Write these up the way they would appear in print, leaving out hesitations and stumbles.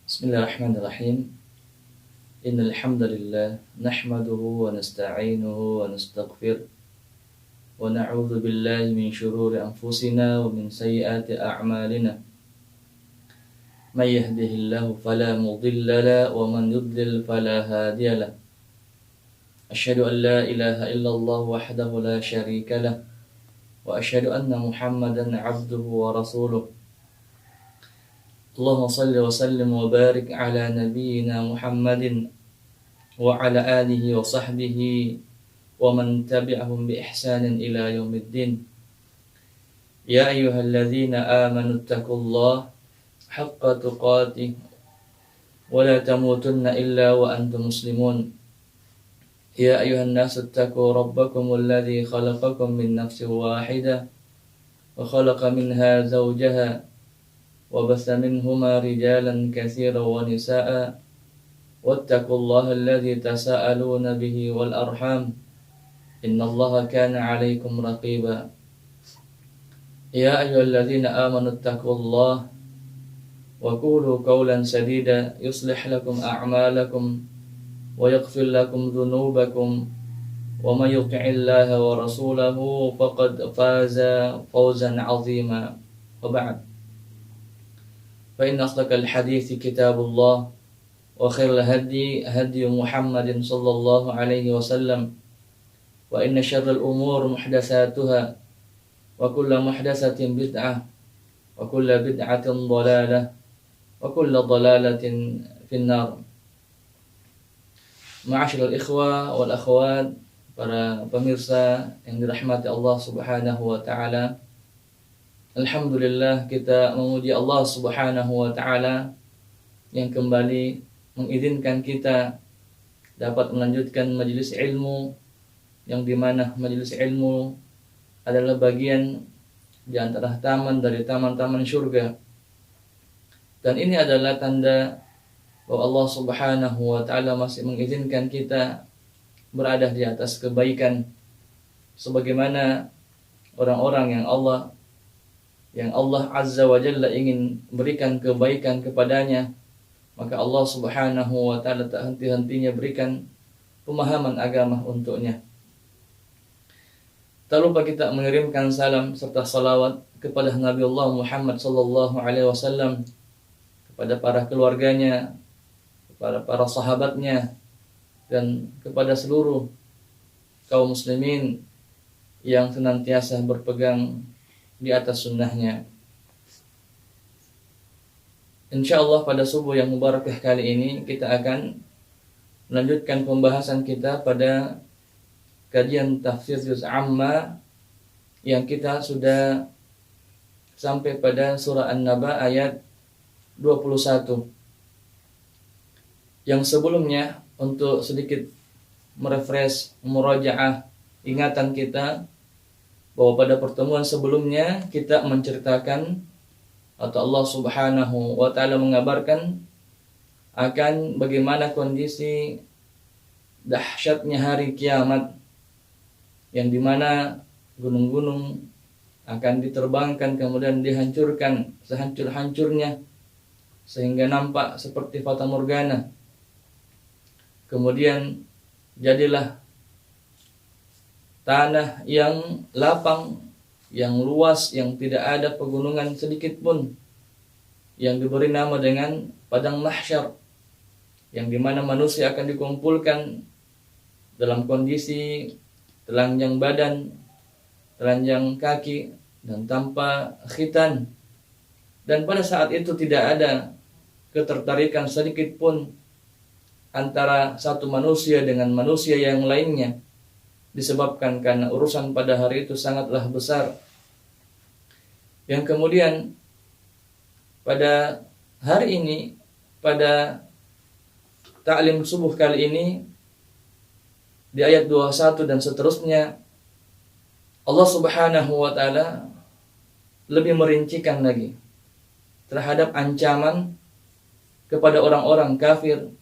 Bismillahirrahmanirrahim. Innal hamdalillah nahmaduhu wa nasta'inuhu wa nastaghfir wa na'udzu billahi min shururi anfusina wa min sayyiati a'malina. May yahdihillahu fala mudilla lahu wa man yudlil fala hadiya lahu. Asyhadu an la ilaha illallah wahdahu la syarika lahu wa asyhadu anna Muhammadan 'abduhu wa rasuluh. Allahumma salli wa sallim wa barik ala nabiyyina Muhammadin wa ala alihi wa sahbihi wa man tabi'ahum bi ihsanin ila yaumiddin. Ya ayyuhalladzina amanu taqullaha haqqa tuqatih wa la tamutunna illa wa antum muslimun. Ya ayyuhan nasu taqu rabbakumul ladzi khalaqakum min nafsin wahidah wa khalaqa minha zawjaha وبث منهما رجالا كثيرا ونساء واتقوا الله الذي تساءلون به والأرحام إن الله كان عليكم رقيبا يا أيها الذين آمنوا اتقوا الله وقولوا قولا سديدا يصلح لكم أعمالكم ويغفر لكم ذنوبكم ومن يطع الله ورسوله فقد فاز فوزا عظيما وبعد فإن أصدق الحديث كتاب الله وخير الهدي هدي محمد صلى الله عليه وسلم وإن شر الأمور محدثاتها وكل محدثة بدعة وكل بدعة ضلالة وكل ضلالة في النار. Ma'asyiral ikhwah wal akhwat, para pemirsa yang dirahmati Allah Subhanahu wa taala. Alhamdulillah, kita memuji Allah Subhanahu wa ta'ala yang kembali mengizinkan kita dapat melanjutkan majelis ilmu, yang dimana majelis ilmu adalah bagian di antara taman dari taman-taman surga. Dan ini adalah tanda bahwa Allah Subhanahu wa ta'ala masih mengizinkan kita berada di atas kebaikan, sebagaimana orang-orang yang Allah Azza wa Jalla ingin berikan kebaikan kepadanya, maka Allah Subhanahu wa ta'ala tak henti-hentinya berikan pemahaman agama untuknya. Tak lupa kita mengirimkan salam serta salawat kepada Nabi Allah Muhammad sallallahu alaihi wasallam, kepada para keluarganya, kepada para sahabatnya, dan kepada seluruh kaum muslimin yang senantiasa berpegang di atas sunnahnya. InsyaAllah pada subuh yang mubarakah kali ini kita akan melanjutkan pembahasan kita pada kajian tafsir juz amma yang kita sudah sampai pada surah An-Naba ayat 21. Yang sebelumnya, untuk sedikit merefresh, murajaah ingatan kita, bahwa pada pertemuan sebelumnya kita menceritakan atau Allah Subhanahu wa ta'ala mengabarkan akan bagaimana kondisi dahsyatnya hari kiamat, yang dimana gunung-gunung akan diterbangkan kemudian dihancurkan sehancur-hancurnya sehingga nampak seperti fata morgana. Kemudian jadilah tanah yang lapang, yang luas, yang tidak ada pegunungan sedikit pun, yang diberi nama dengan padang mahsyar, yang dimana manusia akan dikumpulkan dalam kondisi telanjang badan, telanjang kaki, dan tanpa khitan. Dan pada saat itu tidak ada ketertarikan sedikit pun antara satu manusia dengan manusia yang lainnya, disebabkan karena urusan pada hari itu sangatlah besar. Yang kemudian pada hari ini, pada ta'lim subuh kali ini, di ayat 21 dan seterusnya, Allah Subhanahu wa ta'ala lebih merincikan lagi terhadap ancaman kepada orang-orang kafir,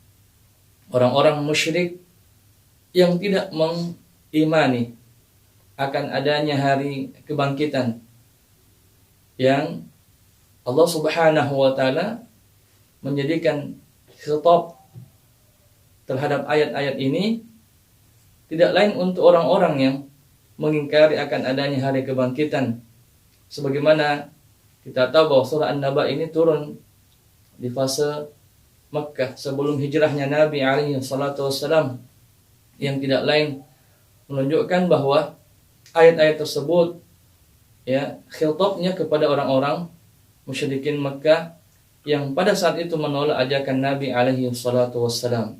orang-orang musyrik yang tidak imani akan adanya hari kebangkitan, yang Allah Subhanahu wa ta'ala menjadikan khitab terhadap ayat-ayat ini tidak lain untuk orang-orang yang mengingkari akan adanya hari kebangkitan. Sebagaimana kita tahu bahwa surah An-Naba ini turun di fase Makkah sebelum hijrahnya Nabi alaihi salatu wassalam, yang tidak lain menunjukkan bahwa ayat-ayat tersebut ya khitabnya kepada orang-orang musyrikin Makkah yang pada saat itu menolak ajakan Nabi alaihi salatu wassalam.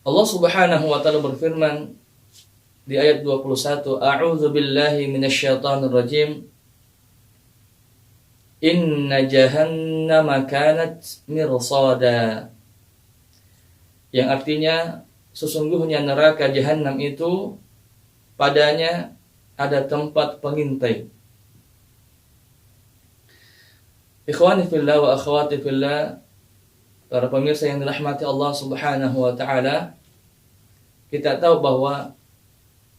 Allah Subhanahu wa taala berfirman di ayat 21, A'udzu billahi minasyaitonir rajim. Inna jahannama kanat mirsada. Yang artinya sesungguhnya neraka jahanam itu padanya ada tempat pengintai. Ikhwani fillah wa akhwati fillah, para pemirsa yang dirahmati Allah Subhanahu wa taala, kita tahu bahwa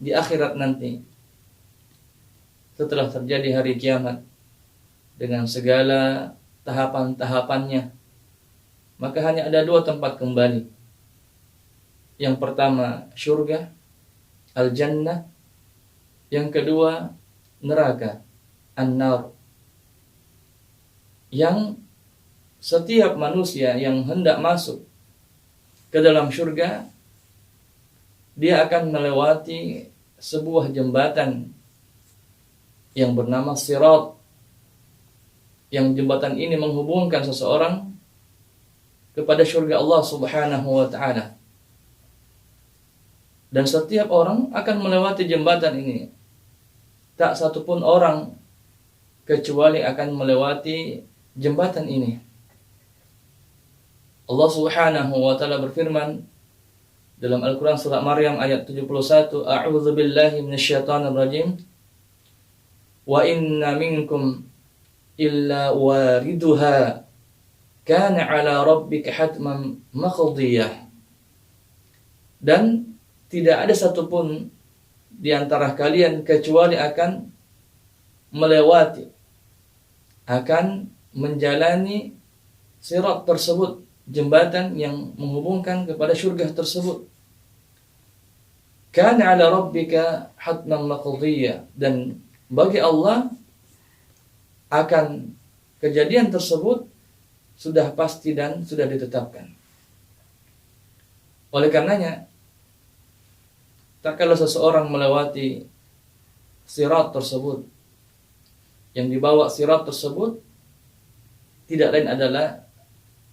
di akhirat nanti setelah terjadi hari kiamat dengan segala tahapan-tahapannya, maka hanya ada dua tempat kembali. Yang pertama syurga, al-jannah. Yang kedua neraka, an-nar. Yang setiap manusia yang hendak masuk ke dalam syurga, dia akan melewati sebuah jembatan yang bernama sirat. Yang jembatan ini menghubungkan seseorang kepada syurga Allah Subhanahu wa taala. Dan setiap orang akan melewati jembatan ini. Tak satupun orang kecuali akan melewati jembatan ini. Allah Subhanahu wa taala berfirman dalam Al-Qur'an surah Maryam ayat 71, A'udzu billahi minasyaitonir rajim. Wa inna minkum illa wariduha kana 'ala rabbika hatman maqdiyah. Dan tidak ada satupun di antara kalian kecuali akan melewati, akan menjalani sirat tersebut, jembatan yang menghubungkan kepada syurga tersebut. Kana 'ala rabbika hatman maqdiyah, dan bagi Allah akan kejadian tersebut sudah pasti dan sudah ditetapkan. Oleh karenanya, tak kala seseorang melewati sirat tersebut, yang dibawa sirat tersebut tidak lain adalah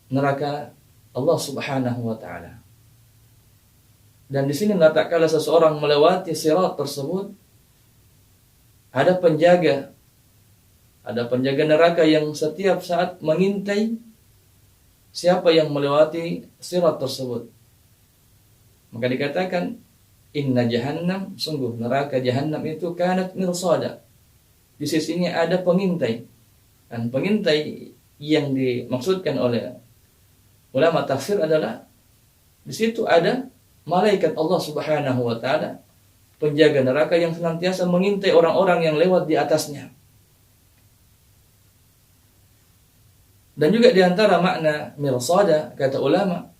neraka Allah Subhanahu wa taala. Dan di sini tak kala seseorang melewati sirat tersebut, ada penjaga neraka yang setiap saat mengintai siapa yang melewati sirat tersebut. Maka dikatakan inna jahannam, sungguh neraka jahannam itu kanat mirsada. Di sisinya ada pengintai. Dan pengintai yang dimaksudkan oleh ulama tafsir adalah di situ ada malaikat Allah Subhanahu wa taala, penjaga neraka yang senantiasa mengintai orang-orang yang lewat di atasnya. Dan juga di antara makna mirsada, kata ulama,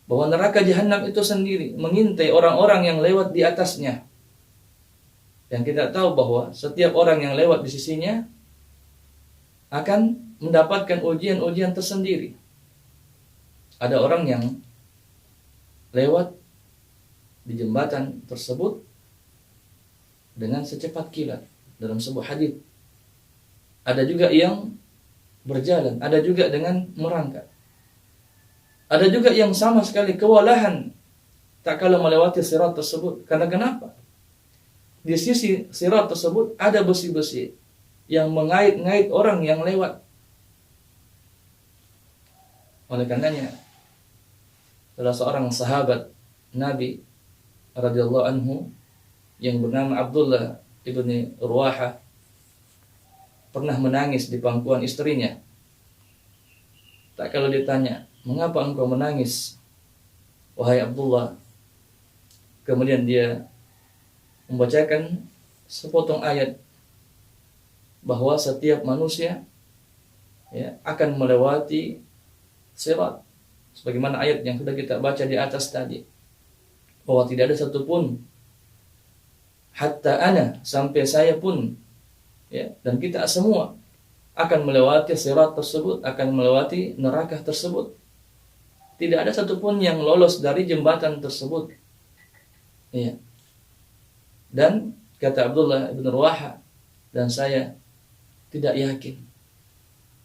bahwa neraka jahanam itu sendiri mengintai orang-orang yang lewat di atasnya. Dan kita tahu bahwa setiap orang yang lewat di sisinya akan mendapatkan ujian-ujian tersendiri. Ada orang yang lewat di jembatan tersebut dengan secepat kilat dalam sebuah hadis. Ada juga yang berjalan, ada juga dengan merangkak. Ada juga yang sama sekali kewalahan tak kala melewati sirat tersebut. Karena kenapa? Di sisi sirat tersebut ada besi-besi yang mengait-ngait orang yang lewat. Oleh karenanya, salah seorang sahabat Nabi radhiyallahu anhu yang bernama Abdullah ibni Ruwaha pernah menangis di pangkuan istrinya. Tak kalau ditanya, mengapa engkau menangis, wahai Abdullah? Kemudian dia membacakan sepotong ayat bahwa setiap manusia ya, akan melewati sirat. Sebagaimana ayat yang sudah kita baca di atas tadi, bahwa tidak ada satupun, hatta ana, sampai saya pun, ya, dan kita semua akan melewati sirat tersebut, akan melewati neraka tersebut. Tidak ada satupun yang lolos dari jembatan tersebut. Ya. Dan kata Abdullah bin Rawaha, dan saya tidak yakin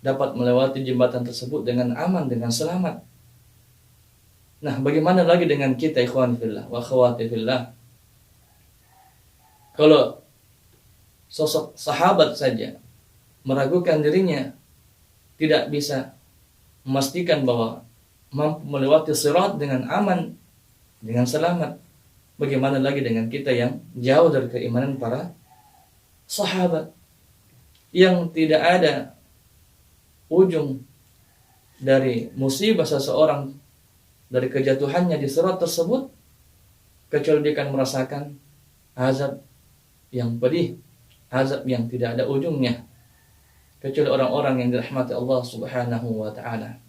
dapat melewati jembatan tersebut dengan aman, dengan selamat. Nah, bagaimana lagi dengan kita, ikhwan fillah wa akhwati fillah? Kalau sosok sahabat saja meragukan dirinya, tidak bisa memastikan bahwa mampu melewati sirat dengan aman, dengan selamat, bagaimana lagi dengan kita yang jauh dari keimanan para sahabat, yang tidak ada ujung dari musibah seseorang, dari kejatuhannya di sirat tersebut, kecuali dia akan merasakan azab yang pedih, azab yang tidak ada ujungnya, kecuali orang-orang yang dirahmati Allah Subhanahu wa taala.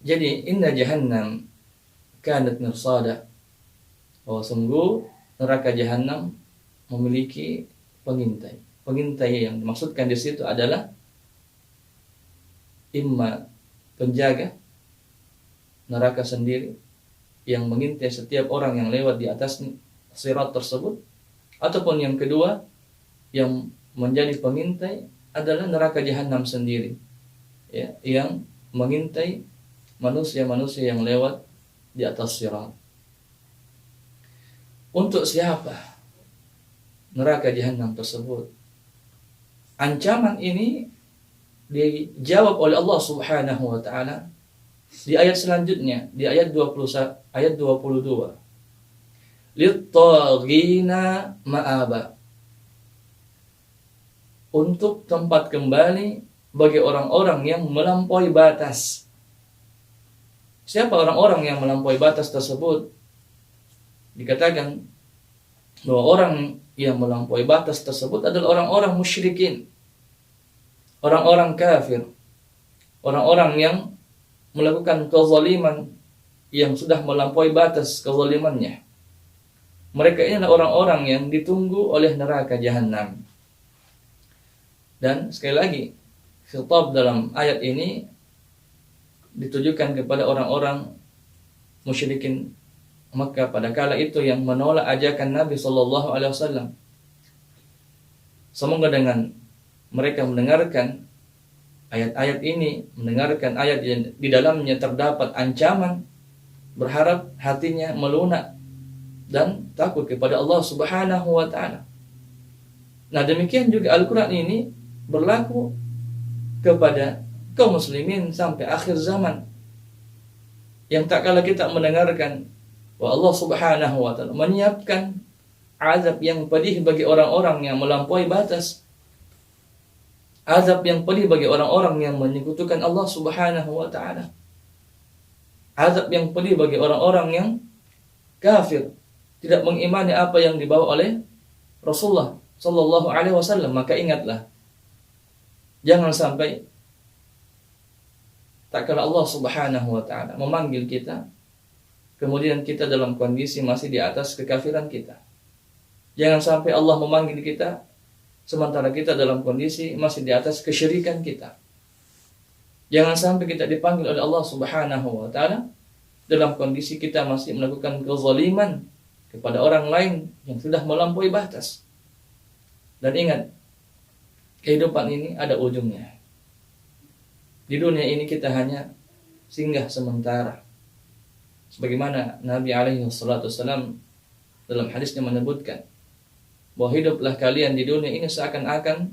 Jadi inna jahannam kanat mirsada, bahwa sungguh neraka jahanam memiliki pengintai. Pengintai yang dimaksudkan di situ adalah imma penjaga neraka sendiri yang mengintai setiap orang yang lewat di atas sirat tersebut, ataupun yang kedua yang menjadi pengintai adalah neraka jahanam sendiri, ya, yang mengintai manusia-manusia yang lewat di atas sirat. Untuk siapa neraka jahanam tersebut? Ancaman ini dijawab oleh Allah Subhanahu wa taala di ayat selanjutnya, di ayat 22. Lit-taghina ma'aba, untuk tempat kembali bagi orang-orang yang melampaui batas. Siapa orang-orang yang melampaui batas tersebut? Dikatakan bahwa orang yang melampaui batas tersebut adalah orang-orang musyrikin, orang-orang kafir, orang-orang yang melakukan kezaliman, yang sudah melampaui batas kezalimannya. Mereka ini adalah orang-orang yang ditunggu oleh neraka jahanam. Dan sekali lagi, khitab dalam ayat ini ditujukan kepada orang-orang musyrikin Makkah pada kala itu yang menolak ajakan Nabi sallallahu alaihi wasallam. Semoga dengan mereka mendengarkan ayat-ayat ini, mendengarkan ayat yang di dalamnya terdapat ancaman, berharap hatinya melunak dan takut kepada Allah Subhanahu wa taala. Nah, demikian juga Al-Qur'an ini berlaku kepada kaum muslimin sampai akhir zaman. Yang tak kala kita mendengarkan bahwa Allah Subhanahu wa taala menyiapkan azab yang pedih bagi orang-orang yang melampaui batas. Azab yang pedih bagi orang-orang yang menyekutukan Allah Subhanahu wa taala. Azab yang pedih bagi orang-orang yang kafir, tidak mengimani apa yang dibawa oleh Rasulullah sallallahu alaihi wasallam. Maka ingatlah, jangan sampai tak kala Allah Subhanahu wa taala memanggil kita, kemudian kita dalam kondisi masih di atas kekafiran kita. Jangan sampai Allah memanggil kita sementara kita dalam kondisi masih di atas kesyirikan kita. Jangan sampai kita dipanggil oleh Allah Subhanahu wa taala dalam kondisi kita masih melakukan kezaliman kepada orang lain yang sudah melampaui batas. Dan ingat, kehidupan ini ada ujungnya. Di dunia ini kita hanya singgah sementara. Sebagaimana Nabi alaihi salatu wasallam dalam hadisnya menyebutkan bahwa hiduplah kalian di dunia ini seakan-akan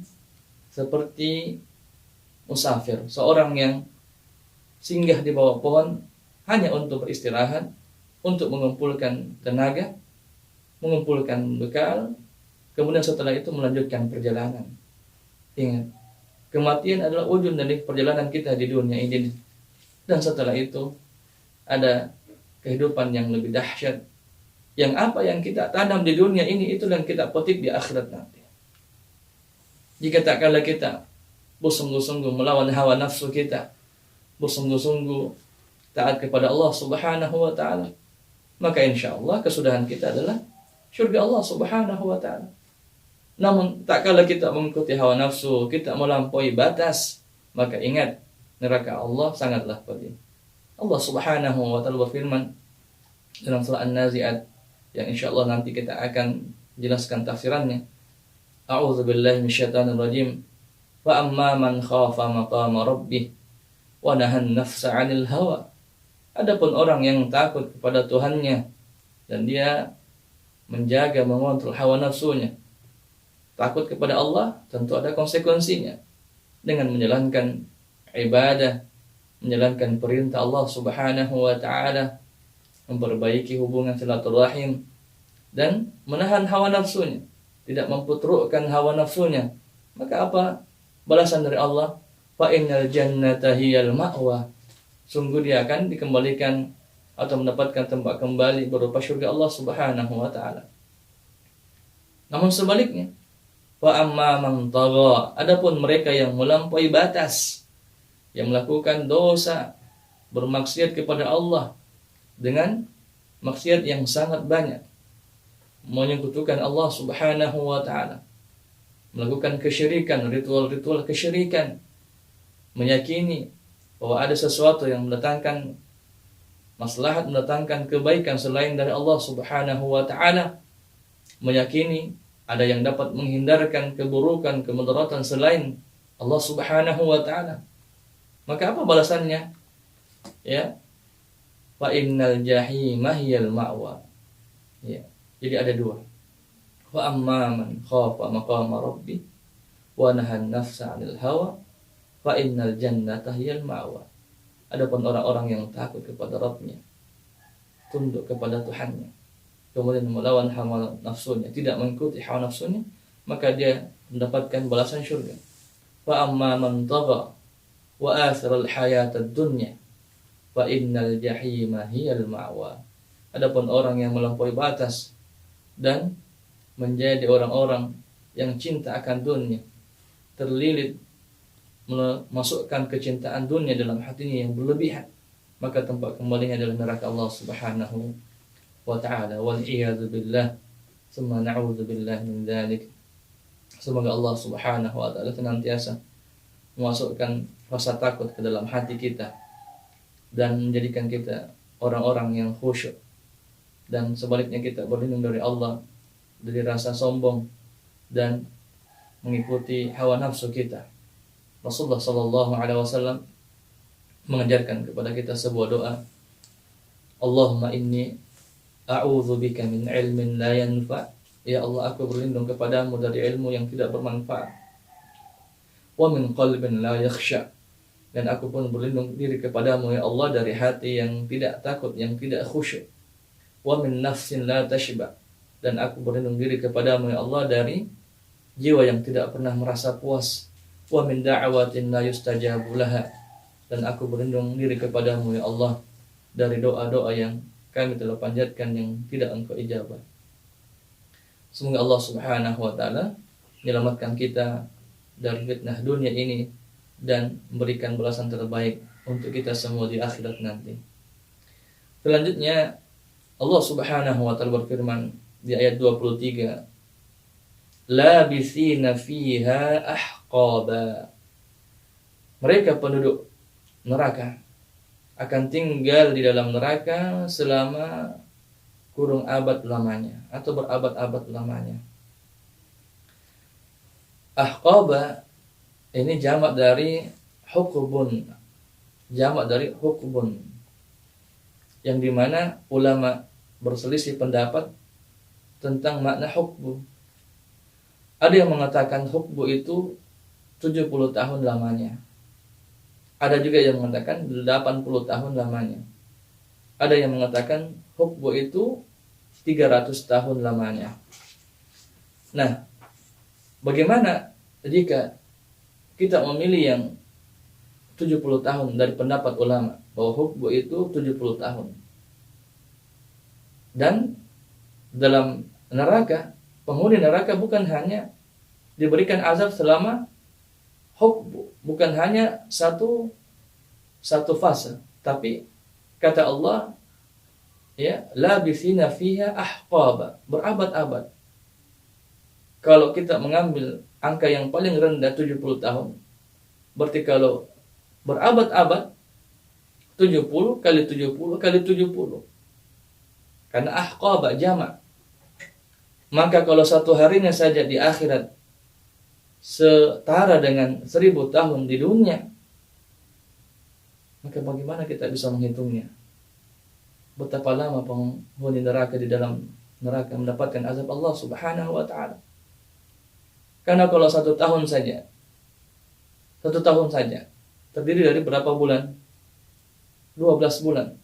seperti musafir, seorang yang singgah di bawah pohon hanya untuk beristirahat, untuk mengumpulkan tenaga, mengumpulkan bekal, kemudian setelah itu melanjutkan perjalanan. Ingat, kematian adalah ujung dari perjalanan kita di dunia ini. Dan setelah itu ada kehidupan yang lebih dahsyat, yang apa yang kita tanam di dunia ini itulah yang kita petik di akhirat nanti. Jika tak kala kita bersungguh-sungguh melawan hawa nafsu kita, bersungguh-sungguh taat kepada Allah Subhanahu wa taala, maka insya Allah kesudahan kita adalah surga Allah Subhanahu wa taala. Namun tak kala kita mengikuti hawa nafsu, kita melampaui batas, maka ingat neraka Allah sangatlah pedih. Allah Subhanahu wa taala berfirman dalam surah An-Nazi'at yang insyaallah nanti kita akan jelaskan tafsirannya. A'udzubillahi minasyaitonir rajim. Wa amma man khafa maqama rabbih wa nahan nafsa 'anil hawa. Adapun orang yang takut kepada Tuhannya dan dia menjaga mengontrol hawa nafsunya, takut kepada Allah, tentu ada konsekuensinya dengan menjalankan ibadah, menjalankan perintah Allah Subhanahu wa taala, memperbaiki hubungan silaturahim dan menahan hawa nafsunya, tidak memputrukkan hawa nafsunya. Maka apa balasan dari Allah? Fa innal jannata hiyal ma'wa. Sungguh dia akan dikembalikan atau mendapatkan tempat kembali berupa surga Allah Subhanahu wa taala. Namun sebaliknya, wa amma man tagha, adapun mereka yang melampaui batas, yang melakukan dosa, bermaksiat kepada Allah dengan maksiat yang sangat banyak, menyekutukan Allah Subhanahu wa taala, melakukan kesyirikan, ritual-ritual kesyirikan, meyakini bahwa ada sesuatu yang mendatangkan maslahat, mendatangkan kebaikan selain dari Allah Subhanahu wa taala, meyakini ada yang dapat menghindarkan keburukan, kemudaratan selain Allah Subhanahu wa taala. Maka apa balasannya? Ya. Fa innal jahima hiyal ma'wa. Ya. Jadi ada dua. Wa amma man khafa maqama rabbih wa nahan nafsa 'anil hawa fa innal jannata hiyal ma'wa. Adapun orang-orang yang takut kepada Rabb-nya, tunduk kepada Tuhannya, kemudian melawan hawa nafsunya, tidak mengikuti hawa nafsunya, maka dia mendapatkan balasan syurga. Fa amma man tagha wa athara al-hayata ad-dunya fa innal jahima hiyal ma'wa. Adapun orang yang melampaui batas dan menjadi orang-orang yang cinta akan dunia, terlilit memasukkan kecintaan dunia dalam hatinya yang berlebihan, maka tempat kembalinya adalah neraka Allah Subhanahu wa ta'ala. Wal iyadzu billah, summa na'udzu billahi min dzalik. Semoga Allah Subhanahu wa ta'ala senantiasa memasukkan rasa takut ke dalam hati kita dan menjadikan kita orang-orang yang khusyuk, dan sebaliknya kita berlindung dari Allah dari rasa sombong dan mengikuti hawa nafsu kita. Rasulullah sallallahu alaihi wasallam mengajarkan kepada kita sebuah doa. Allahumma inni a'udzubika min ilmin la yanfa. Ya Allah, aku berlindung kepadamu dari ilmu yang tidak bermanfaat. Wa min qalbin la yakhsha. Dan aku pun berlindung diri kepadamu ya Allah dari hati yang tidak takut, yang tidak khusyuk. Wa min nafsin la tashba. Dan aku berlindung diri kepadamu ya Allah dari jiwa yang tidak pernah merasa puas. Wa min da'watin la yustajabu laha. Dan aku berlindung diri kepadamu ya Allah dari doa-doa yang kami telah panjatkan yang tidak Engkau ijabah. Semoga Allah Subhanahu wa taala menyelamatkan kita dari fitnah dunia ini dan memberikan balasan terbaik untuk kita semua di akhirat nanti. Selanjutnya Allah Subhanahu wa taala berfirman di ayat 23, labithina fiha ahqaba. Mereka penduduk neraka akan tinggal di dalam neraka selama kurung abad lamanya atau berabad-abad lamanya. Ahqaba ini jamak dari hukbun, jamak dari hukbun, yang dimana ulama berselisih pendapat tentang makna hukbu. Ada yang mengatakan hukbu itu 70 tahun lamanya. Ada juga yang mengatakan 80 tahun lamanya. Ada yang mengatakan hukbu itu 300 tahun lamanya. Nah, bagaimana jika kita memilih yang 70 tahun dari pendapat ulama bahwa hukbu itu 70 tahun? Dan dalam neraka, penghuni neraka bukan hanya diberikan azab selama hukbu bukan hanya satu fase, tapi kata Allah, ya, labithina fiha ahqaba, berabad-abad. Kalau kita mengambil angka yang paling rendah 70 tahun, berarti kalau berabad-abad 70 kali 70 kali 70. Karena ahqaba jamak. Maka kalau satu harinya saja di akhirat setara dengan 1000 tahun di dunia, maka bagaimana kita bisa menghitungnya? Betapa lama penghuni neraka di dalam neraka mendapatkan azab Allah Subhanahu wa taala. Karena kalau satu tahun saja terdiri dari berapa bulan? 12 bulan.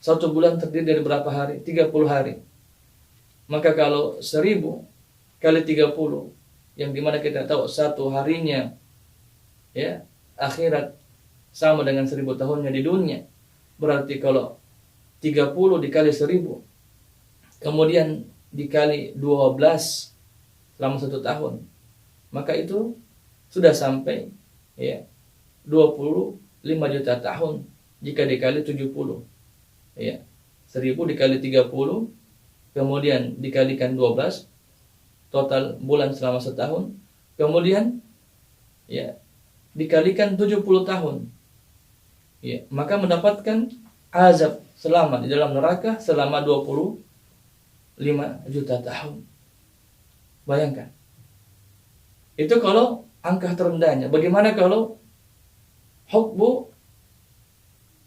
Satu bulan terdiri dari berapa hari? 30 hari. Maka kalau 1000 kali 30, yang dimana kita tahu satu harinya, ya, akhirat sama dengan 1000 tahunnya di dunia. Berarti kalau 30 dikali 1000, kemudian dikali 12 selama 1 tahun, maka itu sudah sampai, ya, 25 juta tahun jika dikali 70. Ya, 1000 dikali 30, kemudian dikalikan 12, total bulan selama setahun, kemudian, ya, dikalikan 70 tahun. Ya, maka mendapatkan azab selama di dalam neraka selama 25 juta tahun. Bayangkan. Itu kalau angka terendahnya. Bagaimana kalau hukbu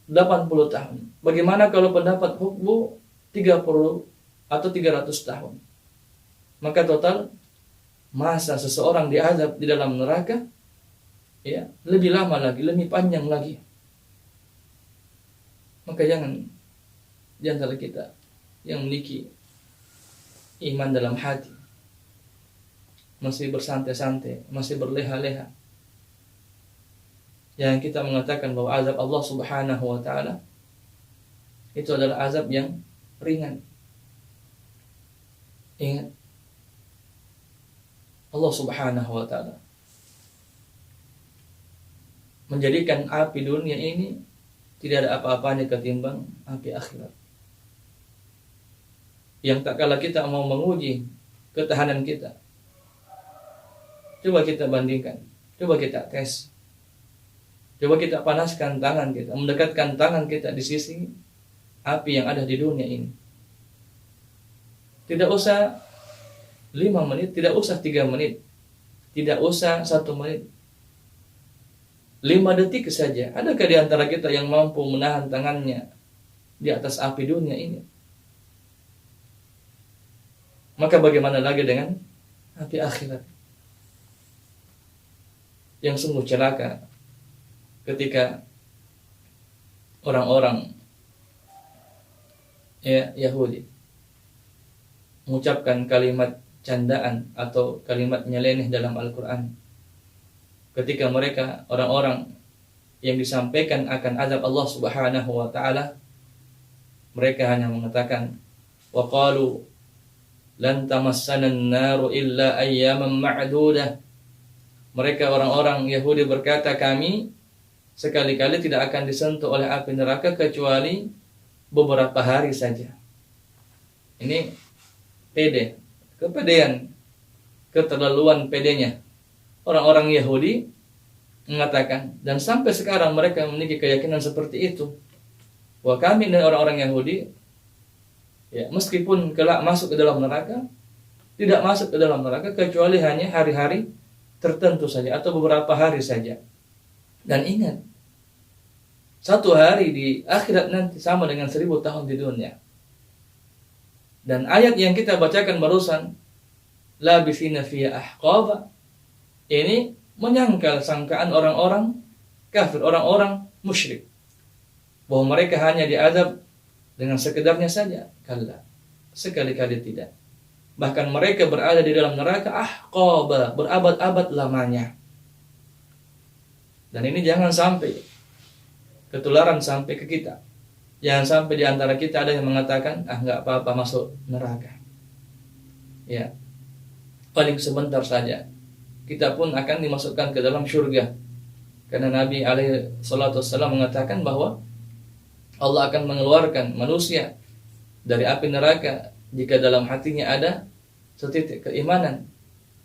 80 tahun? Bagaimana kalau pendapat hukbu 30 atau 300 tahun? Maka total masa seseorang diazab di dalam neraka, ya, lebih lama lagi, lebih panjang lagi. Maka jangan di antara kita yang memiliki iman dalam hati masih bersantai-santai, masih berleha-leha, yang kita mengatakan bahwa azab Allah Subhanahu wa taala itu adalah azab yang ringan. Ingat, Allah Subhanahu wa taala menjadikan api dunia ini tidak ada apa-apanya ketimbang api akhirat. Yang tak kala kita mau menguji ketahanan kita, coba kita bandingkan, coba kita tes, coba kita panaskan tangan kita, mendekatkan tangan kita di sisi api yang ada di dunia ini. Tidak usah 5 menit, tidak usah 3 menit, tidak usah 1 menit, 5 detik saja. Adakah di antara kita yang mampu menahan tangannya di atas api dunia ini? Maka bagaimana lagi dengan api akhirat yang sungguh celaka ketika orang-orang, ya, Yahudi mengucapkan kalimat candaan atau kalimat nyeleneh dalam Al-Quran. Ketika mereka, orang-orang yang disampaikan akan azab Allah Subhanahu wa taala, mereka hanya mengatakan, wa qalu lan tamassana an-naru illa ayyaman ma'dudah. Mereka, orang-orang Yahudi, berkata, kami sekali-kali tidak akan disentuh oleh api neraka kecuali beberapa hari saja. Ini pede, kepedean, keterlaluan pedenya orang-orang Yahudi mengatakan, dan sampai sekarang mereka memiliki keyakinan seperti itu, bahwa kami dan orang-orang Yahudi, ya, meskipun kelak masuk ke dalam neraka, tidak masuk ke dalam neraka kecuali hanya hari-hari tertentu saja atau beberapa hari saja. Dan ingat, 1 hari di akhirat nanti sama dengan 1000 tahun di dunia. Dan ayat yang kita bacakan barusan, labithina fiha ahqaba, ini menyangkal sangkaan orang-orang kafir, orang-orang musyrik, bahwa mereka hanya diazab dengan sekedarnya saja. Kalla, sekali-kali tidak. Bahkan mereka berada di dalam neraka ahqaba, berabad-abad lamanya. Dan ini jangan sampai ketularan sampai ke kita. Jangan sampai di antara kita ada yang mengatakan, enggak apa-apa masuk neraka, ya, paling sebentar saja, kita pun akan dimasukkan ke dalam surga. Karena Nabi alaihi salatu wassalam mengatakan bahwa Allah akan mengeluarkan manusia dari api neraka jika dalam hatinya ada setitik keimanan.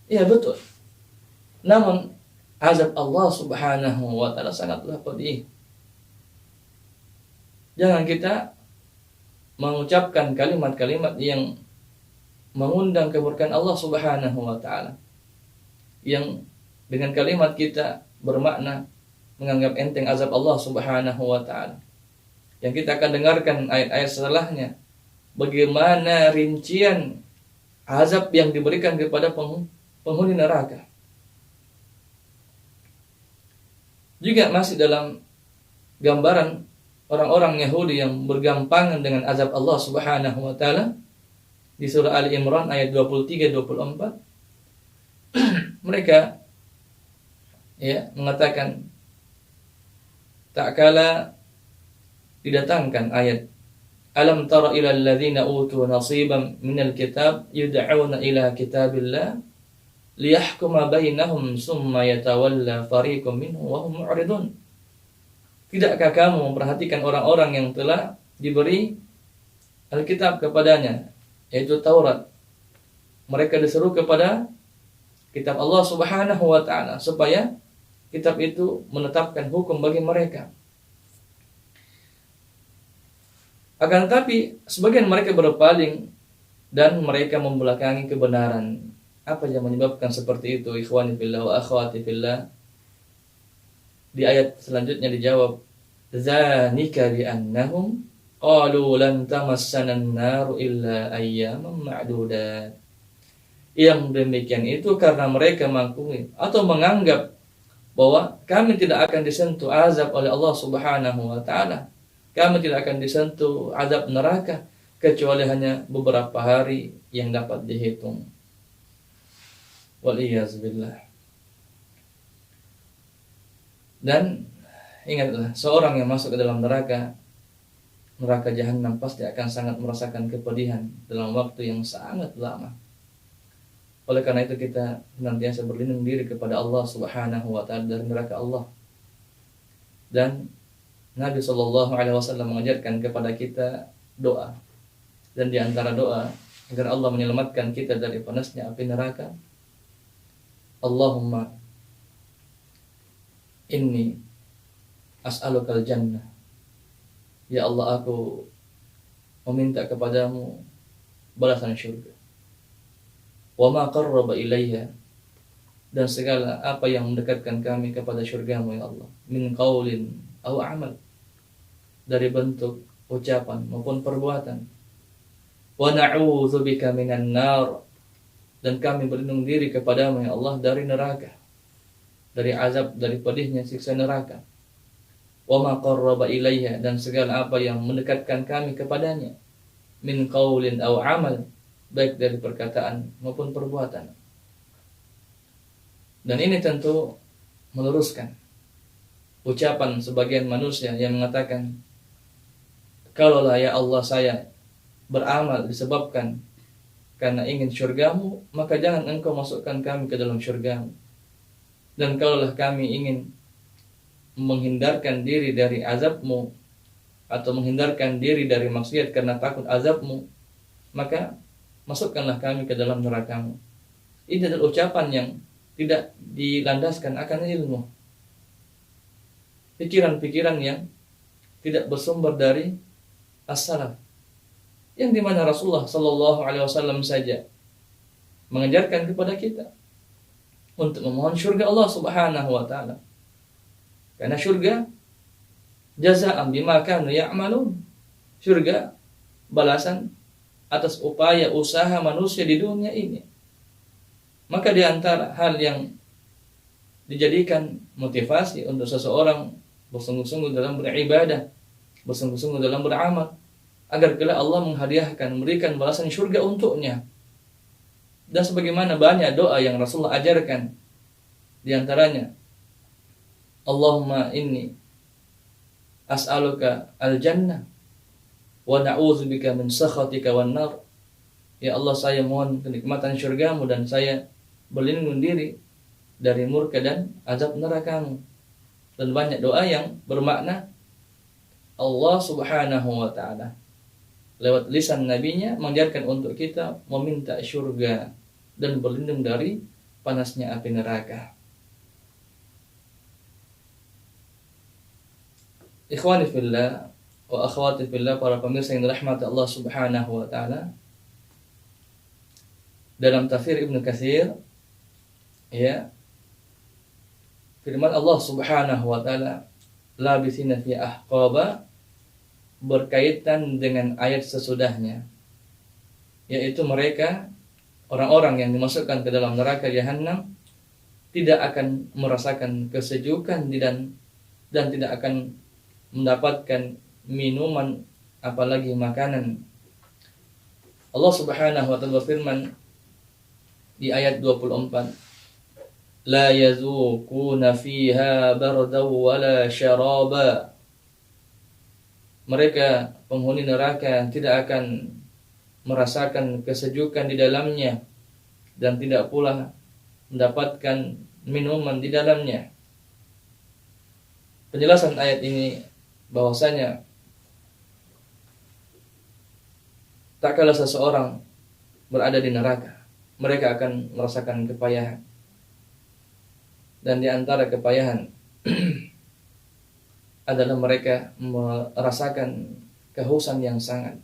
Iya betul. Namun azab Allah Subhanahu wa taala sangatlah pedih. Jangan kita mengucapkan kalimat-kalimat yang mengundang kemurkaan Allah Subhanahu wa taala. Yang dengan kalimat kita bermakna menganggap enteng azab Allah Subhanahu wa taala. Yang kita akan dengarkan ayat-ayat setelahnya, bagaimana rincian azab yang diberikan kepada penghuni neraka. Juga masih dalam gambaran orang-orang Yahudi yang bergampangan dengan azab Allah Subhanahu wa taala di surah Ali Imran ayat 23-24. Mereka mengatakan, tak kala didatangkan ayat, alam tara ilal ladzina utu nasiban minal kitab yud'auna ila kitabillah liyahkuma bainahum summa yatawalla fariqum minhum wa hum mu'ridun. Tidakkah kamu memperhatikan orang-orang yang telah diberi Alkitab kepadanya, yaitu Taurat? Mereka diseru kepada kitab Allah Subhanahu wa taala supaya kitab itu menetapkan hukum bagi mereka. Akan tetapi sebagian mereka berpaling dan mereka membelakangi kebenaran. Apa yang menyebabkan seperti itu, ikhwani fillah wa akhwati fillah? Di ayat selanjutnya dijawab, zanika bi annahum qalu lan tamassana an-nar illa ayyaman ma'dudat. Yang demikian itu karena mereka mengakui atau menganggap bahwa kami tidak akan disentuh azab oleh Allah Subhanahu wa taala. Kami tidak akan disentuh azab neraka kecuali hanya beberapa hari yang dapat dihitung. Waliyazbillah. Dan ingatlah, seorang yang masuk ke dalam neraka jahanam pasti akan sangat merasakan kepedihan dalam waktu yang sangat lama. Oleh karena itu kita senantiasa berlindung diri kepada Allah Subhanahu wa taala dari neraka Allah. Dan Nabi SAW mengajarkan kepada kita doa. Dan di antara doa agar Allah menyelamatkan kita dari panasnya api neraka, Allahumma inni as'alukal jannah. Ya Allah, aku meminta kepadamu balasan syurga. Wa ma qarraba ilayya, dan segala apa yang mendekatkan kami kepada syurgamu ya Allah, min qaulin aw amal, dari bentuk ucapan maupun perbuatan. Wa na'udzubika minan nar, dan kami berlindung diri kepadamu ya Allah dari neraka, dari azab, dari pedihnya siksa neraka. Wa ma qarraba ilayya, dan segala apa yang mendekatkan kami kepadanya, min qaulin aw amal, baik dari perkataan maupun perbuatan. Dan ini tentu meluruskan ucapan sebagian manusia yang mengatakan, kalaulah ya Allah saya beramal disebabkan karena ingin syurgamu, maka jangan engkau masukkan kami ke dalam syurgamu. Dan kalaulah kami ingin menghindarkan diri dari azabmu atau menghindarkan diri dari maksiat karena takut azabmu, maka masukkanlah kami ke dalam nerakamu. Ini adalah ucapan yang tidak dilandaskan akan ilmu, pikiran-pikiran yang tidak bersumber dari as-salaf, yang dimana Rasulullah Sallallahu Alaihi Wasallam saja mengajarkan kepada kita untuk memohon syurga Allah Subhanahu Wa Taala, karena syurga jazaa'an bima kanu ya'malun, syurga balasan atas upaya usaha manusia di dunia ini. Maka di antara hal yang dijadikan motivasi untuk seseorang bersungguh-sungguh dalam beribadah, bersungguh-sungguh dalam beramal, agar kelak Allah menghadiahkan, memberikan balasan syurga untuknya. Dan sebagaimana banyak doa yang Rasulullah ajarkan, di antaranya, Allahumma inni as'aluka al-jannah wa na'udzubika min sakhatika wan nar. Ya Allah, saya mohon kenikmatan syurgamu dan saya berlindung diri dari murka dan azab neraka. Dan banyak doa yang bermakna Allah Subhanahu wa taala lewat lisan nabinya mengajarkan untuk kita meminta syurga dan berlindung dari panasnya api neraka. Ikhwani fillah wa akhwati fillah, para pemirsa yang dirahmati Allah Subhanahu wa taala, dalam tafsir Ibnu Katsir ya, firman Allah Subhanahu wa taala labisina fi ahqaba berkaitan dengan ayat sesudahnya, yaitu mereka orang-orang yang dimasukkan ke dalam neraka jahanam tidak akan merasakan kesejukan dan tidak akan mendapatkan minuman apalagi makanan. Allah Subhanahu wa taala berfirman di ayat 24, la yazuquna fiha bardaw wala syaraba. Mereka penghuni neraka tidak akan merasakan kesejukan di dalamnya dan tidak pula mendapatkan minuman di dalamnya. Penjelasan ayat ini bahwasanya tak kala seseorang berada di neraka, mereka akan merasakan kepayahan. Dan di antara kepayahan adalah mereka merasakan kehausan yang sangat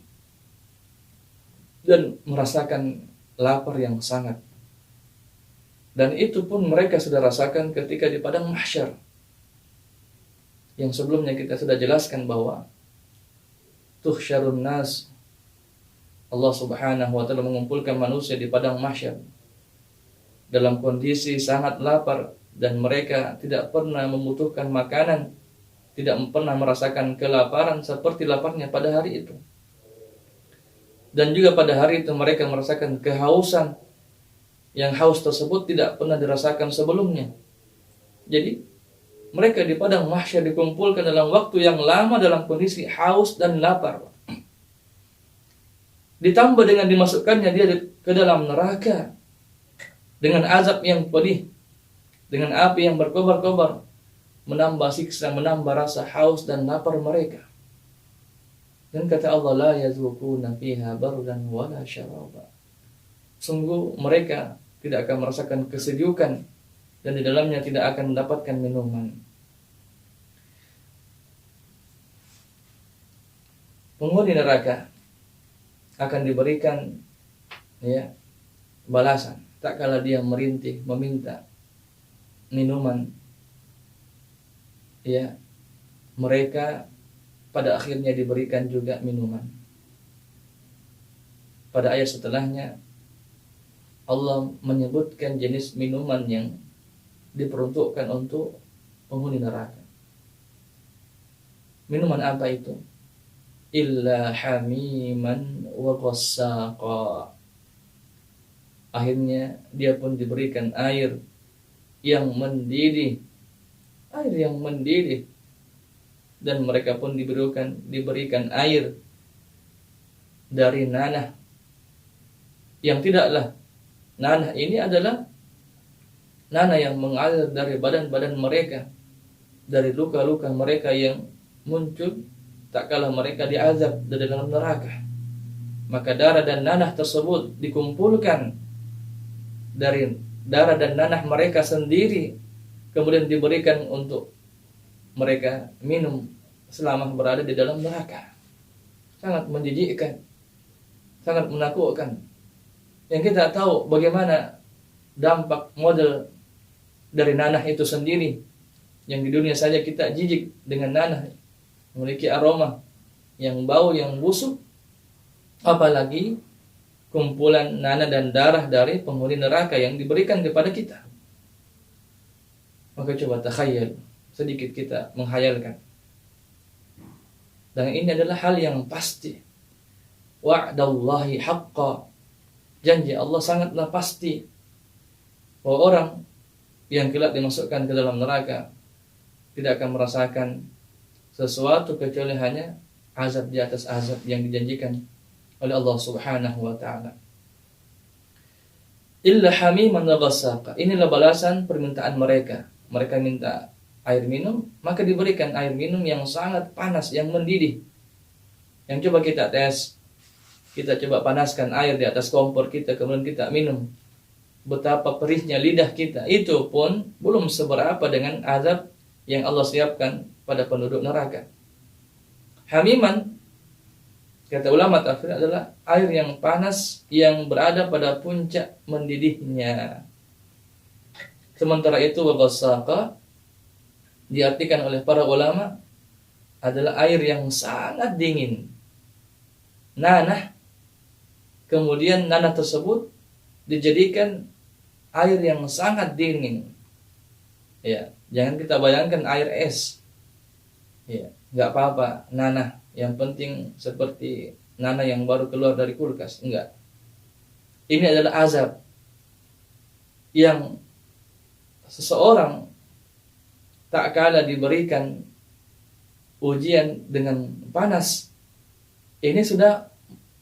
dan merasakan lapar yang sangat. Dan itu pun mereka sudah rasakan ketika di padang mahsyar, yang sebelumnya kita sudah jelaskan bahwa tuhsyarun nas, Allah Subhanahu wa taala mengumpulkan manusia di padang mahsyar dalam kondisi sangat lapar, dan mereka tidak pernah membutuhkan makanan, tidak pernah merasakan kelaparan seperti laparnya pada hari itu. Dan juga pada hari itu mereka merasakan kehausan, yang haus tersebut tidak pernah dirasakan sebelumnya. Jadi mereka di padang mahsyar dikumpulkan dalam waktu yang lama dalam kondisi haus dan lapar. Ditambah dengan dimasukkannya dia ke dalam neraka dengan azab yang pedih, dengan api yang berkobar-kobar, menambah siksa, menambah rasa haus dan lapar mereka. Dan kata Allah, la yazuquna fiha bardan wala syaraba. Sungguh mereka tidak akan merasakan kesejukan dan di dalamnya tidak akan mendapatkan minuman. Penghuni neraka akan diberikan balasan tak kala dia merintih meminta minuman. Mereka pada akhirnya diberikan juga minuman. Pada ayat setelahnya Allah menyebutkan jenis minuman yang diperuntukkan untuk penghuni neraka. Minuman apa itu? Illa hamiman wa ghassaqa. Akhirnya dia pun diberikan air yang mendidih, dan mereka pun diberikan air dari nanah, yang tidaklah nanah ini adalah nanah yang mengalir dari badan-badan mereka, dari luka-luka mereka yang muncul tak kala mereka diazab dari dalam neraka. Maka darah dan nanah tersebut dikumpulkan dari darah dan nanah mereka sendiri, kemudian diberikan untuk mereka minum selama berada di dalam neraka. Sangat menjijikkan, sangat menakutkan. Yang kita tahu bagaimana dampak model dari nanah itu sendiri, yang di dunia saja kita jijik dengan nanah, memiliki aroma yang bau, yang busuk, apalagi kumpulan nanah dan darah dari penghuni neraka yang diberikan kepada kita. Maka coba takhayal, sedikit kita menghayalkan. Dan ini adalah hal yang pasti. Wa'dallahi haqqa. Janji Allah sangatlah pasti bahwa orang yang kelak dimasukkan ke dalam neraka tidak akan merasakan sesuatu kecuali hanya azab di atas azab yang dijanjikan oleh Allah Subhanahu wa taala. illa hamiman wa ghassaqa. Inilah balasan permintaan mereka. Mereka minta air minum, maka diberikan air minum yang sangat panas, yang mendidih. Yang coba kita tes, kita coba panaskan air di atas kompor kita, kemudian kita minum. Betapa perihnya lidah kita. Itu pun belum seberapa dengan azab yang Allah siapkan pada penduduk neraka. Hamiman, kata ulama tafsir, adalah air yang panas yang berada pada puncak mendidihnya. Sementara itu ghassaqa diartikan oleh para ulama adalah air yang sangat dingin. Nanah, kemudian nanah tersebut dijadikan air yang sangat dingin. Ya, jangan kita bayangkan air es. Ya, enggak apa-apa, nanah. Yang penting seperti nanah yang baru keluar dari kulkas, enggak. Ini adalah azab yang seseorang tak kala diberikan ujian dengan panas, ini sudah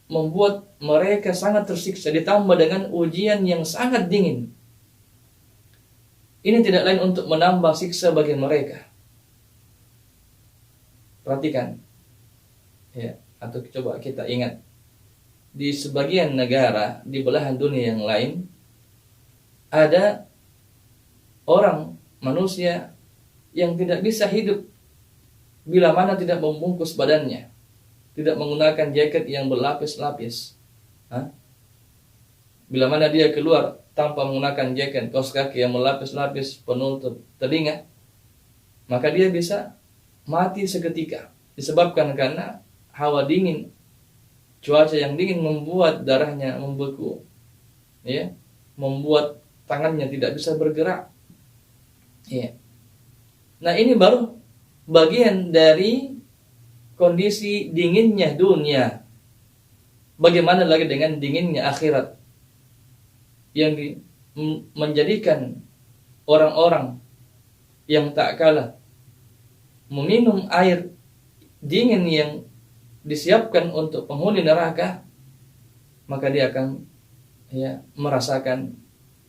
membuat mereka sangat tersiksa, ditambah dengan ujian yang sangat dingin. Ini tidak lain untuk menambah siksa bagi mereka. Perhatikan, ya, atau coba kita ingat, di sebagian negara di belahan dunia yang lain ada orang, manusia yang tidak bisa hidup bila mana tidak membungkus badannya, tidak menggunakan jaket yang berlapis-lapis. Bila mana dia keluar tanpa menggunakan jaket, kaos kaki yang berlapis-lapis penutup telinga, maka dia bisa mati seketika. Disebabkan karena hawa dingin, cuaca yang dingin membuat darahnya membeku, ya, membuat tangannya tidak bisa bergerak. Ya. Nah, ini baru bagian dari kondisi dinginnya dunia. Bagaimana lagi dengan dinginnya akhirat yang menjadikan orang-orang yang tak kalah meminum air dingin yang disiapkan untuk penghuni neraka, maka dia akan, ya, merasakan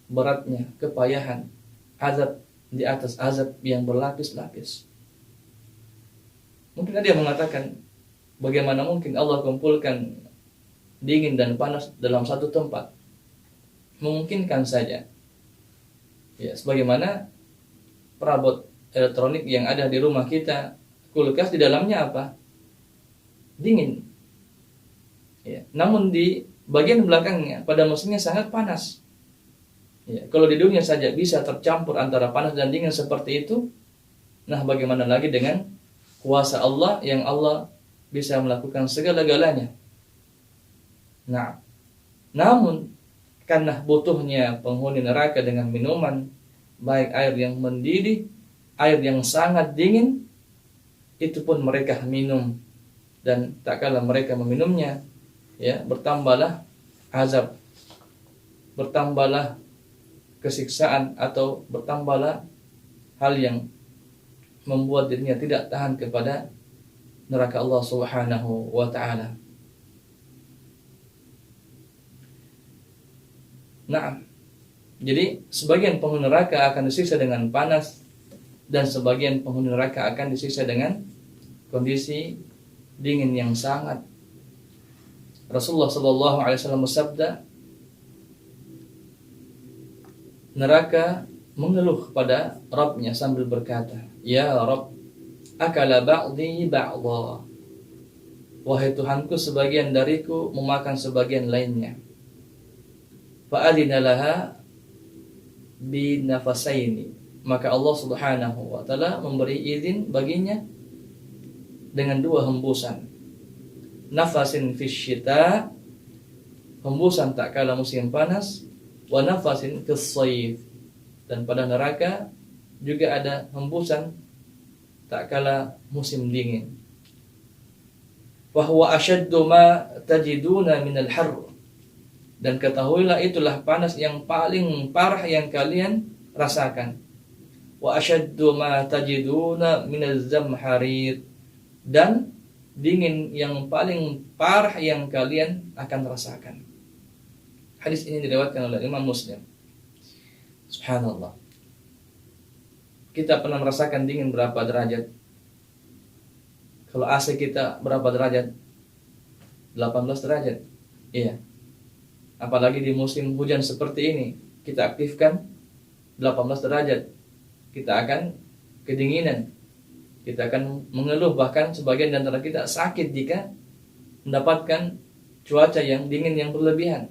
beratnya kepayahan azab di atas azab yang berlapis-lapis. Mungkin ada yang mengatakan, bagaimana mungkin Allah kumpulkan dingin dan panas dalam satu tempat? Memungkinkan saja. Ya, sebagaimana perabot elektronik yang ada di rumah kita, kulkas di dalamnya apa? Dingin. Ya, namun di bagian belakangnya pada musimnya sangat panas. Ya, kalau di dunia saja bisa tercampur antara panas dan dingin seperti itu, nah bagaimana lagi dengan kuasa Allah yang Allah bisa melakukan segala-galanya. Nah, namun karena butuhnya penghuni neraka dengan minuman, baik air yang mendidih, air yang sangat dingin, itu pun mereka minum, dan tak kala mereka meminumnya, ya, bertambahlah azab, bertambahlah kesiksaan, atau bertambahlah hal yang membuat dirinya tidak tahan kepada neraka Allah Subhanahu wa taala. Nah, jadi sebagian penghuni neraka akan disiksa dengan panas, dan sebagian penghuni neraka akan disiksa dengan kondisi dingin yang sangat. Rasulullah sallallahu alaihi wasallam bersabda, neraka mengeluh kepada Rabbnya sambil berkata, "Ya Rabb, akala ba'di ba'dha." Wahai Tuhanku, sebagian dariku memakan sebagian lainnya. Fa'adina laha binafasaini. Maka Allah Subhanahu wa taala memberi izin baginya dengan dua hembusan. Nafasin fisyita, hembusan tak kala musim panas, wa nafasin fis-sayf, dan pada neraka juga ada hembusan tak kala musim dingin. Wa huwa ashaddu ma tajiduna minal harr, dan ketahuilah itulah panas yang paling parah yang kalian rasakan. Wa ashaddu ma tajiduna minaz zamharir, dan dingin yang paling parah yang kalian akan rasakan. Hadis ini diriwayatkan oleh Imam Muslim. Subhanallah. Kita pernah merasakan dingin berapa derajat? Kalau AC kita berapa derajat? 18 derajat. Iya. Apalagi di musim hujan seperti ini, kita aktifkan 18 derajat. Kita akan kedinginan. Kita akan mengeluh, bahkan sebagian di antara kita sakit jika mendapatkan cuaca yang dingin yang berlebihan.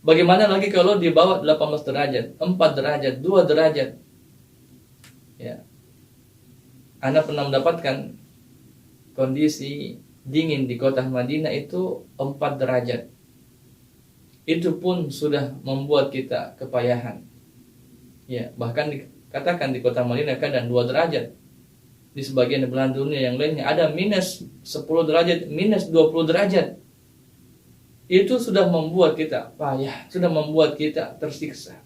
Bagaimana lagi kalau di bawah 18 derajat, 4 derajat, 2 derajat? Ya. Anda pernah mendapatkan kondisi dingin di kota Madinah itu 4 derajat. Itu pun sudah membuat kita kepayahan. Ya, bahkan dikatakan di kota Madinah keadaan 2 derajat. Di sebagian belahan dunia yang lainnya ada minus 10 derajat, minus 20 derajat. Itu sudah membuat kita payah, sudah membuat kita tersiksa.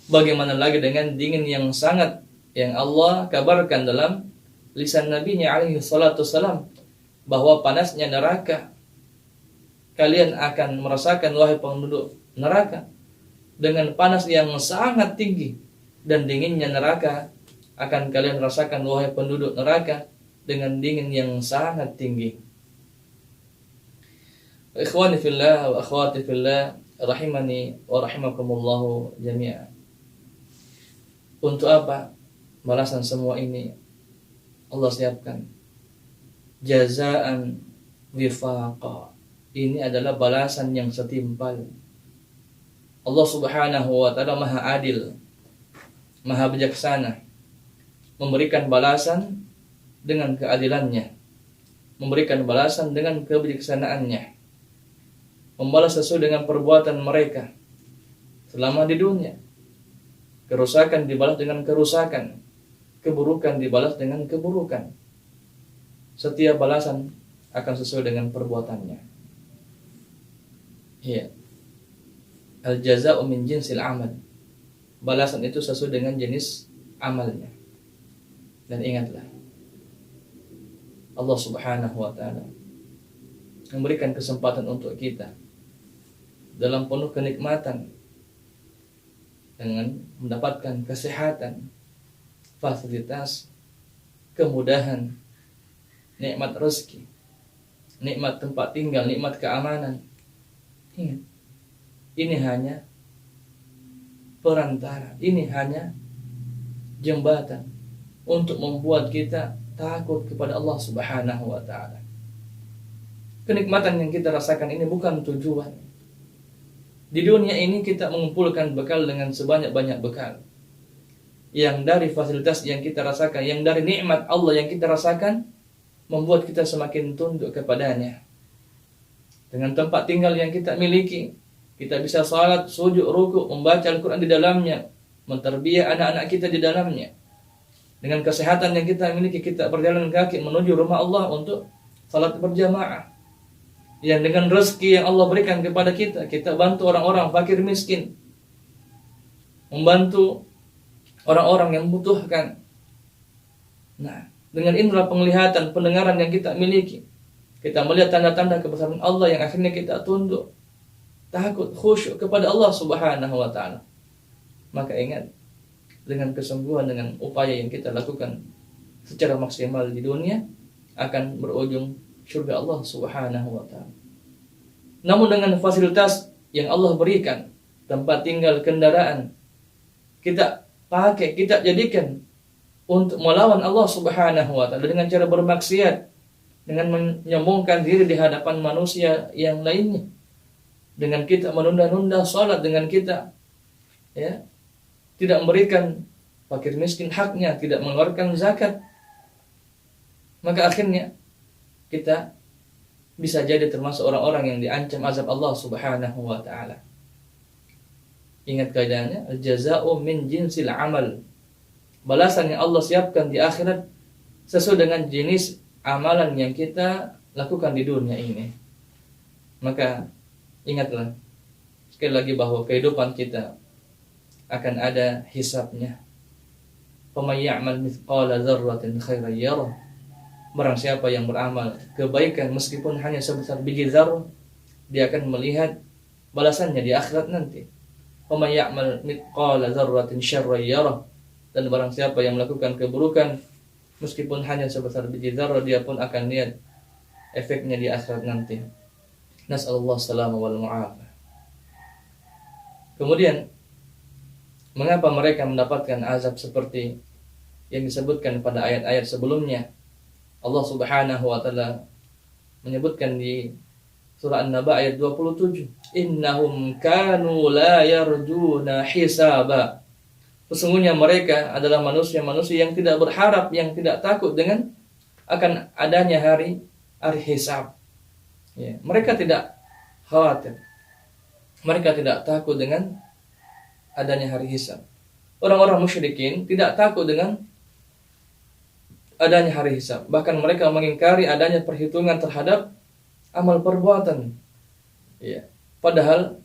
Bagaimana lagi dengan dingin yang sangat yang Allah kabarkan dalam lisan Nabi-Nya alaihi salatu wassalam, bahwa panasnya neraka kalian akan merasakan wahai penduduk neraka dengan panas yang sangat tinggi, dan dinginnya neraka akan kalian rasakan wahai penduduk neraka dengan dingin yang sangat tinggi. Ikhwani fillah wa akhwati fillah, rahimani wa rahimakumullah jami'an. Untuk apa balasan semua ini? Allah siapkan jazaan wifaqa. Ini adalah balasan yang setimpal. Allah Subhanahu wa ta'ala Maha Adil, Maha Bijaksana, memberikan balasan dengan keadilannya, memberikan balasan dengan kebijaksanaannya, membalas sesuai dengan perbuatan mereka selama di dunia. Kerusakan dibalas dengan kerusakan, keburukan dibalas dengan keburukan. Setiap balasan akan sesuai dengan perbuatannya. Iya. Al-jaza'u min jinsil amal. Balasan itu sesuai dengan jenis amalnya. Dan ingatlah, Allah Subhanahu wa ta'ala memberikan kesempatan untuk kita dalam penuh kenikmatan, dengan mendapatkan kesehatan, fasilitas, kemudahan, nikmat rezeki, nikmat tempat tinggal, nikmat keamanan. Ingat, ini hanya perantara, ini hanya jembatan untuk membuat kita takut kepada Allah Subhanahu wa ta'ala. Kenikmatan yang kita rasakan ini bukan tujuan. Di dunia ini kita mengumpulkan bekal dengan sebanyak-banyak bekal. Yang dari fasilitas yang kita rasakan, yang dari nikmat Allah yang kita rasakan, membuat kita semakin tunduk kepadanya. Dengan tempat tinggal yang kita miliki, kita bisa salat, sujud, rukuk, membaca Al-Quran di dalamnya, menterbiah anak-anak kita di dalamnya. Dengan kesehatan yang kita miliki, kita berjalan kaki menuju rumah Allah untuk salat berjamaah. Yang dengan rezeki yang Allah berikan kepada kita, kita bantu orang-orang fakir miskin, membantu orang-orang yang membutuhkan. Nah, dengan indera penglihatan, pendengaran yang kita miliki, kita melihat tanda-tanda kebesaran Allah yang akhirnya kita tunduk, takut, khusyuk kepada Allah Subhanahu wa ta'ala. Maka ingat, dengan kesungguhan, dengan upaya yang kita lakukan secara maksimal di dunia, akan berujung surga Allah Subhanahu wa ta'ala. Namun dengan fasilitas yang Allah berikan, tempat tinggal, kendaraan, kita pakai, kita jadikan untuk melawan Allah Subhanahu wa ta'ala dengan cara bermaksiat, dengan menyombongkan diri di hadapan manusia yang lainnya, dengan kita menunda-nunda salat, dengan kita tidak memberikan fakir miskin haknya, tidak mengeluarkan zakat, maka akhirnya kita bisa jadi termasuk orang-orang yang diancam azab Allah Subhanahu wa ta'ala. Ingat kaidahnya, al-jaza'u min jinsil amal. Balasan yang Allah siapkan di akhirat sesuai dengan jenis amalan yang kita lakukan di dunia ini. Maka ingatlah sekali lagi bahwa kehidupan kita akan ada hisabnya. Faman ya'mal mithqala dzarratin khairan yarah. Barang siapa yang beramal kebaikan meskipun hanya sebesar biji zarah, dia akan melihat balasannya di akhirat nanti. Wa may ya'mal mithqala dzarratin syarran yarah. Dan barang siapa yang melakukan keburukan meskipun hanya sebesar biji zarah, dia pun akan lihat efeknya di akhirat nanti. Nas'alullah salama wal mu'afah. Kemudian, mengapa mereka mendapatkan azab seperti yang disebutkan pada ayat-ayat sebelumnya? Allah Subhanahu wa taala menyebutkan di surah An-Naba ayat 27, innahum kanu la yarjuna hisaba. Sesungguhnya mereka adalah manusia-manusia yang tidak berharap, yang tidak takut dengan akan adanya hari hisab. Ya, mereka tidak khawatir. Mereka tidak takut dengan adanya hari hisab. Orang-orang musyrikin tidak takut dengan adanya hari hisab. Bahkan mereka mengingkari adanya perhitungan terhadap amal perbuatan. Ya, padahal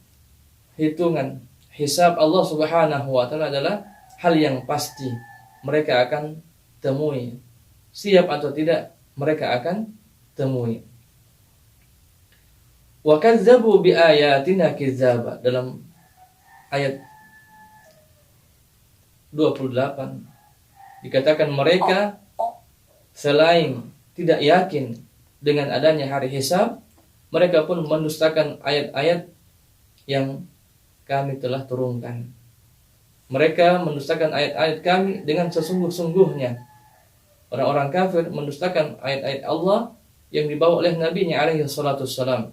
hitungan hisab Allah Subhanahu wa taala adalah hal yang pasti mereka akan temui. Siap atau tidak, mereka akan temui. Wa kazzabu bi ayatina kizzaba, dalam ayat 28 dikatakan mereka selain tidak yakin dengan adanya hari hisab, mereka pun mendustakan ayat-ayat yang kami telah turunkan. Mereka mendustakan ayat-ayat kami dengan sesungguh-sungguhnya. Orang-orang kafir mendustakan ayat-ayat Allah yang dibawa oleh Nabi-Nya alaihi salatu wassalam.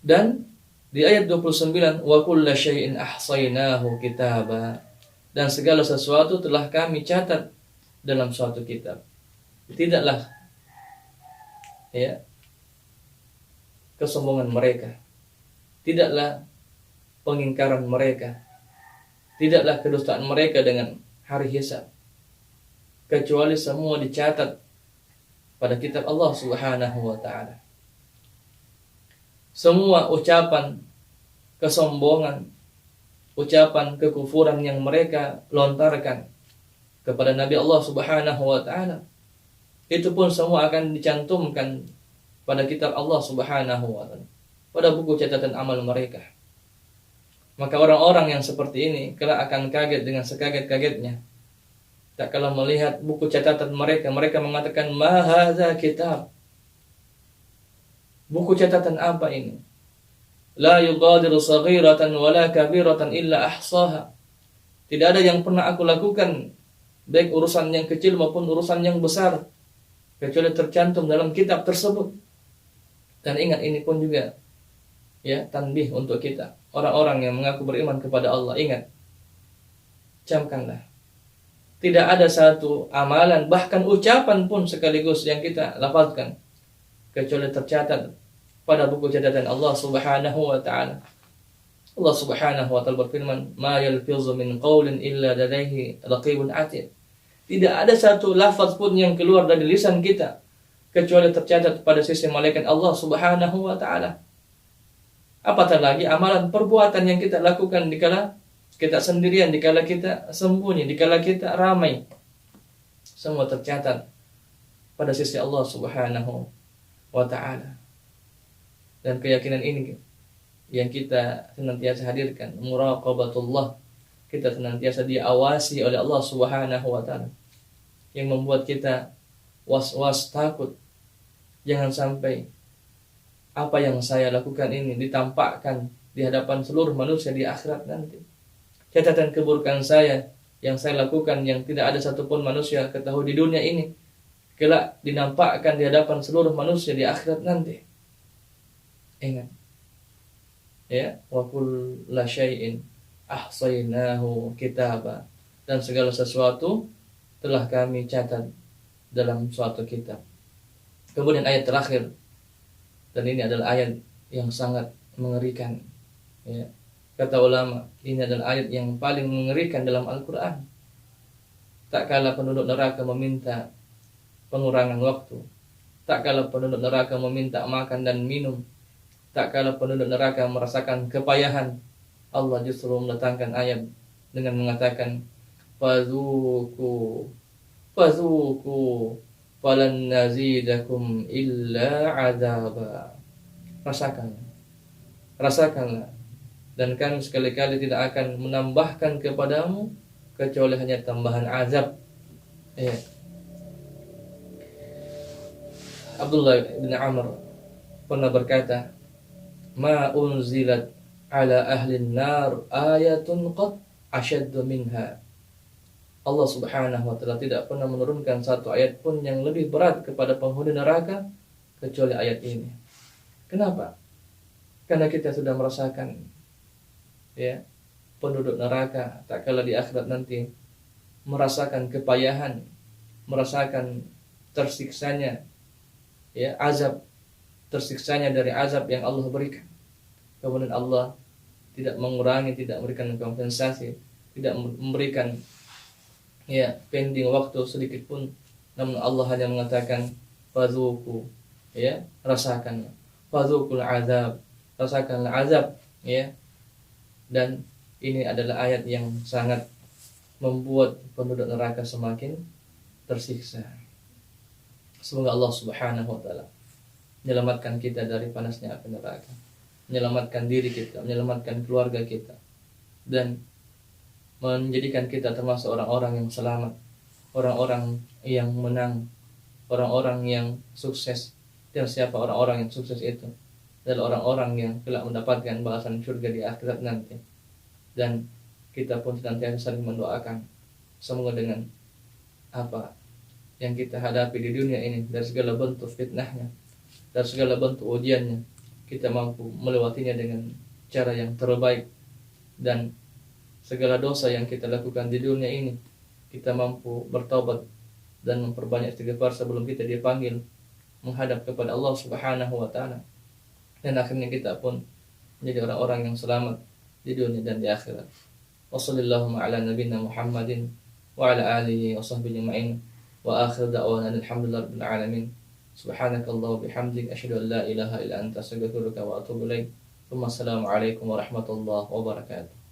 Dan di ayat 29, wa kullu syai'in ahsaynahu kitaba, dan segala sesuatu telah kami catat dalam suatu kitab. Tidaklah kesombongan mereka, tidaklah pengingkaran mereka, tidaklah kedustaan mereka dengan hari hisab, kecuali semua dicatat pada kitab Allah Subhanahu wa taala. Semua ucapan kesombongan, ucapan kekufuran yang mereka lontarkan kepada Nabi Allah Subhanahu wa taala, itu pun semua akan dicantumkan pada kitab Allah Subhanahu wa taala, pada buku catatan amal mereka. Maka orang-orang yang seperti ini kelak akan kaget dengan sekaget-kagetnya. Tak kala melihat buku catatan mereka, mereka mengatakan, ma hadza kitab. Buku catatan apa ini? La yughadiru saghiratan wala kabiratan illa ahsaha. Tidak ada yang pernah aku lakukan, baik urusan yang kecil maupun urusan yang besar, kecuali tercantum dalam kitab tersebut. Dan ingat, ini pun juga tanbih untuk kita, orang-orang yang mengaku beriman kepada Allah. Ingat, camkanlah, tidak ada satu amalan, bahkan ucapan pun sekaligus yang kita lafazkan, kecuali tercatat pada buku catatan Allah Subhanahu wa taala. Allah Subhanahu wa taala berfirman, ma yalfizu min qaulin illa ladaihi raqibun atid. Tidak ada satu lafaz pun yang keluar dari lisan kita kecuali tercatat pada sisi malaikat Allah Subhanahu wa taala. Apatah lagi amalan perbuatan yang kita lakukan dikala kita sendirian, dikala kita sembunyi, dikala kita ramai, semua tercatat pada sisi Allah Subhanahu wa ta'ala. Dan keyakinan ini yang kita senantiasa hadirkan, muraqabatullah, kita senantiasa diawasi oleh Allah Subhanahu wa ta'ala, yang membuat kita was-was, takut, jangan sampai apa yang saya lakukan ini ditampakkan di hadapan seluruh manusia di akhirat nanti. Catatan keburukan saya yang saya lakukan, yang tidak ada satupun manusia ketahui di dunia ini, kelak dinampakkan di hadapan seluruh manusia di akhirat nanti. Ingat, wa kullu syai'in ahsaynahu kitaba, dan segala sesuatu telah kami catat dalam suatu kitab. Kemudian ayat terakhir, dan ini adalah ayat yang sangat mengerikan. Kata ulama, ini adalah ayat yang paling mengerikan dalam Al-Quran. Tak kala penduduk neraka meminta pengurangan waktu, tak kala penduduk neraka meminta makan dan minum, tak kala penduduk neraka merasakan kepayahan, Allah justru mendatangkan ayat dengan mengatakan, Fazuku falan nazidakum illa azaba. rasakanlah, dan kami sekali-kali tidak akan menambahkan kepadamu kecuali hanya tambahan azab. Ya. Abdullah bin Amr pernah berkata, "Ma unzilat ala ahli nar ayatun qad ashaddu minha." Allah Subhanahu wa taala tidak pernah menurunkan satu ayat pun yang lebih berat kepada penghuni neraka kecuali ayat ini. Kenapa? Karena kita sudah merasakan, ya, penduduk neraka tak kala di akhirat nanti merasakan kepayahan, merasakan tersiksanya, ya, azab, tersiksanya dari azab yang Allah berikan. Kemudian Allah tidak mengurangi, tidak memberikan kompensasi, tidak memberikan, ya, pending waktu sedikit pun, namun Allah hanya mengatakan fadzuku, ya, rasakan, fadzukul azab, rasakanlah azab, ya. Dan ini adalah ayat yang sangat membuat penduduk neraka semakin tersiksa. Semoga Allah Subhanahu wa taala menyelamatkan kita dari panasnya api neraka, menyelamatkan diri kita, menyelamatkan keluarga kita, dan menjadikan kita termasuk orang-orang yang selamat, orang-orang yang menang, orang-orang yang sukses. Dan siapa orang-orang yang sukses itu? Adalah orang-orang yang kelak mendapatkan balasan surga di akhirat nanti. Dan kita pun senantiasa saling mendoakan, semoga dengan apa yang kita hadapi di dunia ini, dari segala bentuk fitnahnya, dari segala bentuk ujiannya, kita mampu melewatinya dengan cara yang terbaik. Dan segala dosa yang kita lakukan di dunia ini, kita mampu bertaubat dan memperbanyak istighfar sebelum kita dipanggil menghadap kepada Allah Subhanahu wa taala. Dan akhirnya kita pun menjadi orang-orang yang selamat di dunia dan di akhirat. Wassallallahu ala nabiyina Muhammadin wa ala alihi wa sahbihi ajma'in. Wa akhir da'wana alhamdulillahirabbil alamin. Subhanakallah bihamdik asyhadu an la ilaha illa anta astaghfiruka wa atubu ilaik. Assalamualaikum warahmatullahi wabarakatuh.